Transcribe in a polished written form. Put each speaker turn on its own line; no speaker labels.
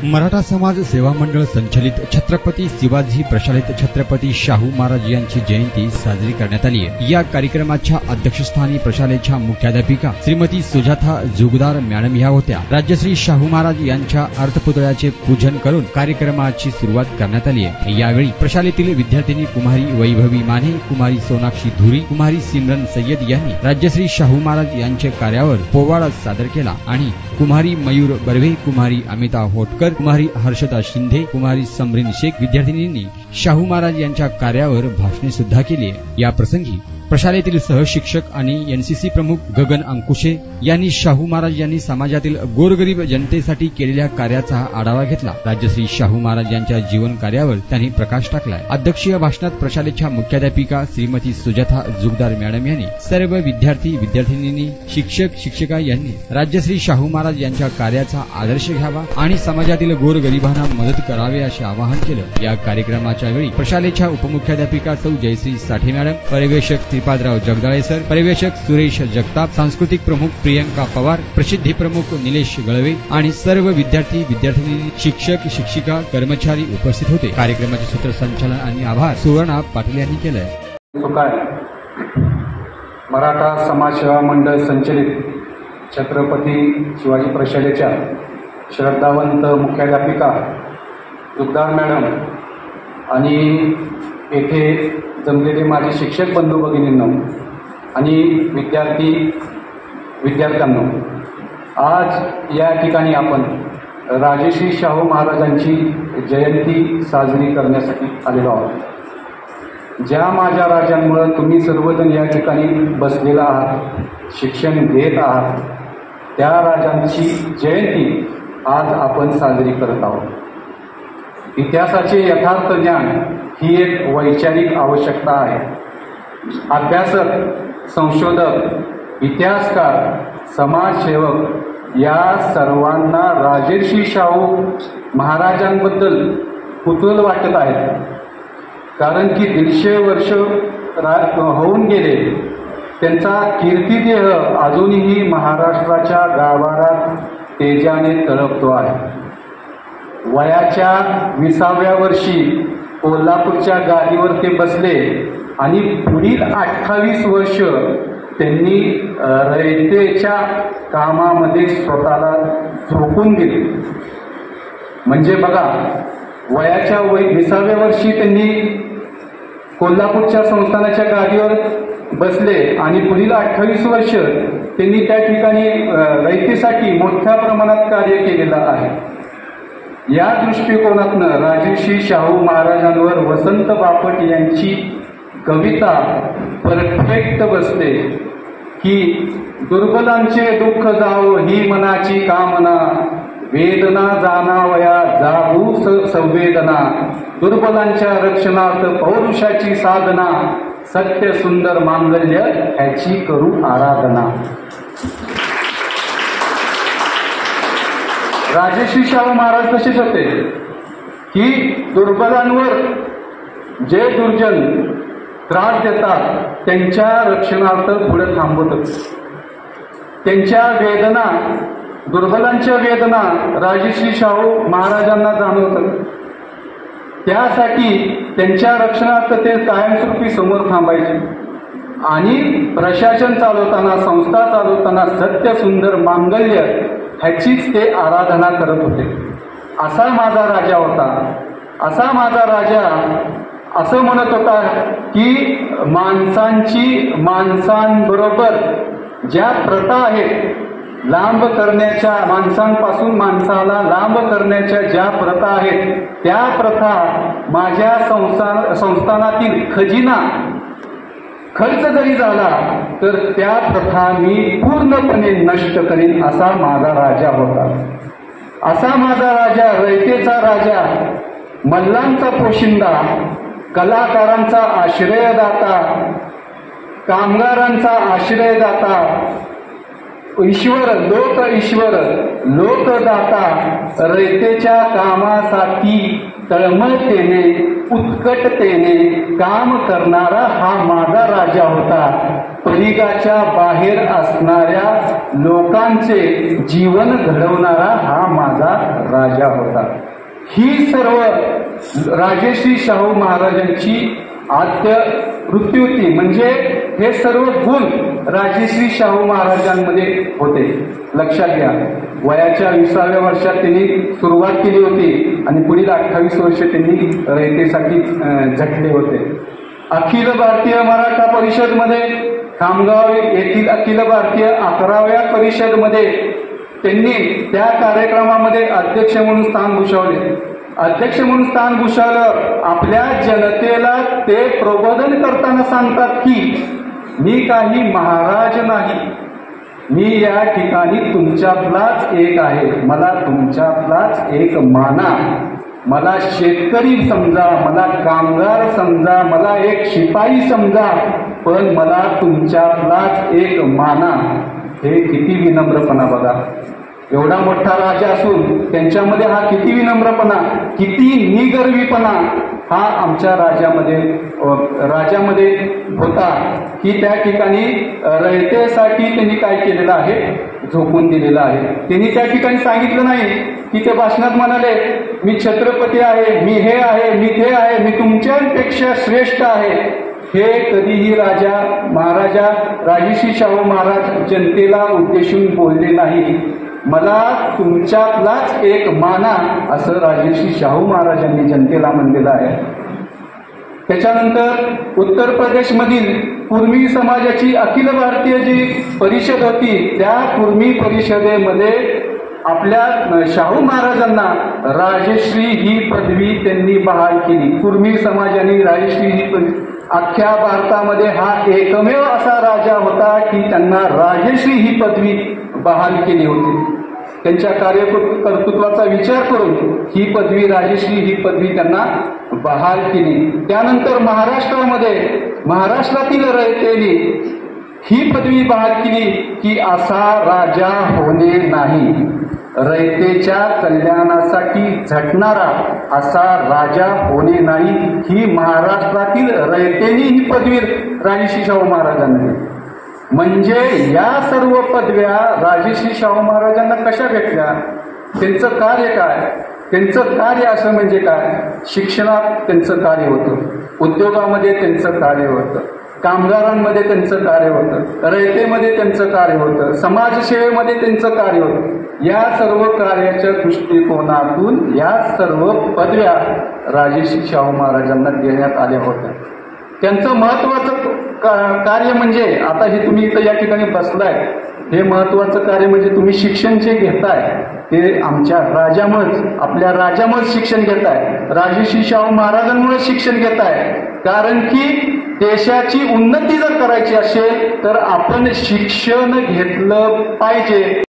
मराठा समाज सेवा मंडळ संचलित छत्रपती शिवाजी प्रशालित छत्रपती शाहू महाराज यांची जयंती साजरी करण्यात आली आहे। या कार्यक्रमाच्या अध्यक्षस्थानी प्रशालेच्या मुख्याध्यापिका श्रीमती सुजाता जुगदार मॅडम ह्या होत्या। राज्यश्री शाहू महाराज यांच्या अर्थपुतळ्याचे पूजन करून कार्यक्रमाची सुरुवात करण्यात आली आहे। यावेळी प्रशालेतील विद्यार्थिनी कुमारी वैभवी माने, कुमारी सोनाक्षी धुरी, कुमारी सिमरन सय्यद यांनी राज्यश्री शाहू महाराज यांच्या कार्यावर पोवाडा सादर केला आणि कुमारी मयूर बर्वे, कुमारी अमिता होटकर, कुमारी हर्षदा शिंदे, कुमारी समरीन शेख विद्यार्थिनींनी शाहू महाराज यांच्या कार्यावर भाषणे सुद्धा केली। या प्रसंगी प्रशालेतील सहशिक्षक आणि एनसीसी प्रमुख गगन अंकुशे यांनी शाहू महाराज यांनी समाजातील गोरगरीब जनतेसाठी केलेल्या कार्याचा आढावा घेतला। राज्यश्री शाहू महाराज यांच्या जीवन कार्यावर त्यांनी प्रकाश टाकलाय। अध्यक्षीय भाषणात प्रशालेच्या मुख्याध्यापिका श्रीमती सुजाता जुगदार मॅडम यांनी सर्व विद्यार्थी विद्यार्थिनींनी, शिक्षक शिक्षिका यांनी राज्यश्री शाहू महाराज यांच्या कार्याचा आदर्श घ्यावा आणि समाजातील गोरगरिबांना मदत करावे असे आवाहन केलं। या कार्यक्रमाच्या वेळी प्रशालेच्या उपमुख्याध्यापिका सौ जयश्री साठे मॅडम, पर्यवेक्षक श्रीपादराव जगदाळे सर, पर्यवेक्षक सुरेश जगताप, सांस्कृतिक प्रमुख प्रियंका पवार, प्रसिद्धी प्रमुख निलेश गळवे आणि सर्व विद्यार्थी विद्यार्थिनी, शिक्षक शिक्षिका, कर्मचारी उपस्थित होते। कार्यक्रमाचे सूत्रसंचालन आणि आभार सुवर्णा पाटील यांनी केलंय।
मराठा समाज सेवा मंडळ संचलित छत्रपती शिवाजी प्रशालेच्या श्रद्धावंत मुख्याध्यापिका जुगदार मॅडम आणि येथे जमलेले माझे शिक्षक बंधू भगिनींनो आणि विद्यार्थ्यांनो, आज या ठिकाणी आपण राजश्री शाहू महाराजांची जयंती साजरी करण्यासाठी आलेलो आहोत। ज्या माझ्या राजांमुळे तुम्ही सर्वजण या ठिकाणी बसलेला आहात, शिक्षण घेत आहात, त्या राजांची जयंती आज आपण साजरी करत आहोत। इतिहासाचे यथार्थ ज्ञान ही एक वैचारिक आवश्यकता आहे। अभ्यासक, संशोधक, इतिहासकार, समाजसेवक या सर्वांना राजर्षी शाहू महाराजांबद्दल कुतूहल वाटत आहे, कारण की 150 वर्ष होऊन गेले। त्यांचा कीर्तिदेह अजूनही महाराष्ट्राच्या गाभाऱ्यात तेजाने तळपतो आहे। वयाच्या 20व्या वर्षी कोल्हापूरच्या गादीवर ते बसले आणि पुढील 28 वर्ष त्यांनी रयतेच्या कामामध्ये स्वतःला झोकून दिले। म्हणजे बघा, वयाच्या 20व्या वर्षी त्यांनी कोल्हापूरच्या संस्थानाच्या गादीवर बसले आणि पुढील 28 वर्ष त्यांनी त्या ठिकाणी रयतेसाठी मोठ्या प्रमाणात कार्य केलेलं आहे। या दृष्टिकोनातनं राजर्षी शाहू महाराजांवर वसंत बापट यांची कविता परफेक्ट बसते की दुर्बलांचे दुःख जावो ही मनाची कामना, वेदना जाणावया जागू संवेदना, दुर्बलांच्या रक्षणार्थ पौरुषाची साधना, सत्य सुंदर मांगल्य ह्याची करू आराधना। राजर्षी शाहू महाराज कसे होते की दुर्बलांवर जे दुर्जन त्रास देतात त्यांच्या रक्षणार्थ पुढे थांबवतात। त्यांच्या वेदना, दुर्बलांच्या वेदना राजर्षी शाहू महाराजांना जाणवतात। त्यासाठी त्यांच्या रक्षणार्थ ते कायमस्वरूपी समोर थांबायचे आणि प्रशासन चालवताना, संस्था चालवताना सत्य सुंदर मांगल्य ह्याचीच ते आराधना करत होते। असा माझा राजा होता। असा माझा राजा असं म्हणत होता की माणसांबरोबर ज्या प्रथा आहेत, लांब करण्याच्या, माणसांपासून माणसाला लांब करण्याच्या ज्या प्रथा आहेत, त्या प्रथा माझ्या संस्थानातील खजिना खर्च जरी झाला तर त्या प्रथा मी पूर्णपणे नष्ट करीन, असा माझा राजा होता। असा माझा राजा, रयतेचा राजा, मल्लांचा पोशिंदा, कलाकारांचा आश्रयदाता, कामगारांचा आश्रयदाता, ईश्वर लोकदाता रयतेच्या कामासाठी तळमळतेने उत्कटतेने काम करणारा हा माझा राजा होता. परिघाच्या बाहेर असणाऱ्या लोकांचे जीवन घडवणारा हा माझा राजा होता. ही सर्व राजश्री शाहू महाराजांची आद्य वृत्ती होती. म्हणजे हे सर्व गुण राजश्री शाहू महाराजांमध्ये होते. लक्षात घ्या, वयाच्या 20व्या वर्षात त्यांनी सुरुवात केली होती आणि पुढील 28 वर्ष त्यांनी रयतेसाठी झटले होते. अखिल भारतीय मराठा परिषदमध्ये खामगाव येथील अखिल भारतीय 11व्या परिषदमध्ये त्यांनी त्या कार्यक्रमामध्ये अध्यक्ष म्हणून स्थान भूषवले. अध्यक्ष म्हणून स्थान भूषवलं. आपल्या जनतेला ते प्रबोधन करताना सांगतात की मी काही महाराज नाही, मी या ठिकाणी तुमच्यातलाच एक आहे, मला तुमच्यातलाच एक माना, मला शेतकरी समजा, मला कामगार समजा, मला एक शिपाई समजा, पण मला तुमच्यातलाच एक माना. हे किती विनम्रपणा बघा. एवढा मोठा राजा असून त्यांच्यामध्ये हा किती विनम्रपणा, किती निगर्वीपणा हा आमच्या राजामध्ये होता की त्या ठिकाणी रयतेसाठी त्यांनी काय केलेलं आहे, झोकून दिलेलं आहे. त्यांनी त्या ठिकाणी सांगितलं नाही की ते भाषणात म्हणाले मी छत्रपती आहे, मी हे आहे, मी ते आहे, मी तुमच्यापेक्षा श्रेष्ठ आहे. हे कधीही महाराजा राजश्री शाहू महाराज जनतेला उद्देशून बोलले नाही. मला तुमच्यातलाच एक माना असं राजश्री शाहू महाराजांनी जनतेला म्हणलेलं आहे. त्याच्यानंतर उत्तर प्रदेशमधील कुर्मी समाजाची अखिल भारतीय जी परिषद होती त्या कुर्मी परिषदेमध्ये आपल्या शाहू महाराजांना राजश्री ही पदवी त्यांनी बहाल केली. कुर्मी समाजाने राजश्री ही अख्ख्या भारतामध्ये हा एकमेव असा राजा होता की त्यांना राजश्री ही पदवी बहाल केली होती. त्यांच्या कार्यकर्तृत्वाचा विचार करून ही पदवी राजश्री ही पदवी त्यांना बहाल केली. त्यानंतर महाराष्ट्रातील रयतेने ही पदवी बहाल केली की असा राजा होणे नाही, रयतेच्या कल्याणासाठी झटणारा असा राजा होणे नाही. ही महाराष्ट्रातील रयतेने ही पदवी राजश्री शाहू महाराजांना दिली. म्हणजे या सर्व पदव्या राजश्री शाहू महाराजांना कशा भेटल्या, त्यांचं कार्य काय, त्यांचं कार्य असं म्हणजे काय, शिक्षणात त्यांचं कार्य होतं, उद्योगामध्ये त्यांचं कार्य होतं, कामगारांमध्ये त्यांचं कार्य होतं, रयतेमध्ये त्यांचं कार्य होतं, समाजसेवेमध्ये त्यांचं कार्य होतं. या सर्व कार्याच्या दृष्टिकोनातून या सर्व पदव्या राजश्री शाहू महाराजांना देण्यात आल्या होत्या. त्यांचं महत्वाचं कार्य म्हणजे आता हे तुम्ही इथं या ठिकाणी बसलाय, हे महत्वाचं कार्य म्हणजे तुम्ही शिक्षण जे घेताय ते आमच्या राजामुळेच, आपल्या राजामुळेच शिक्षण घेताय, राजश्री शाहू महाराजांमुळे शिक्षण घेताय. कारण की देशाची उन्नती जर करायची असेल तर आपण शिक्षण घेतलं पाहिजे.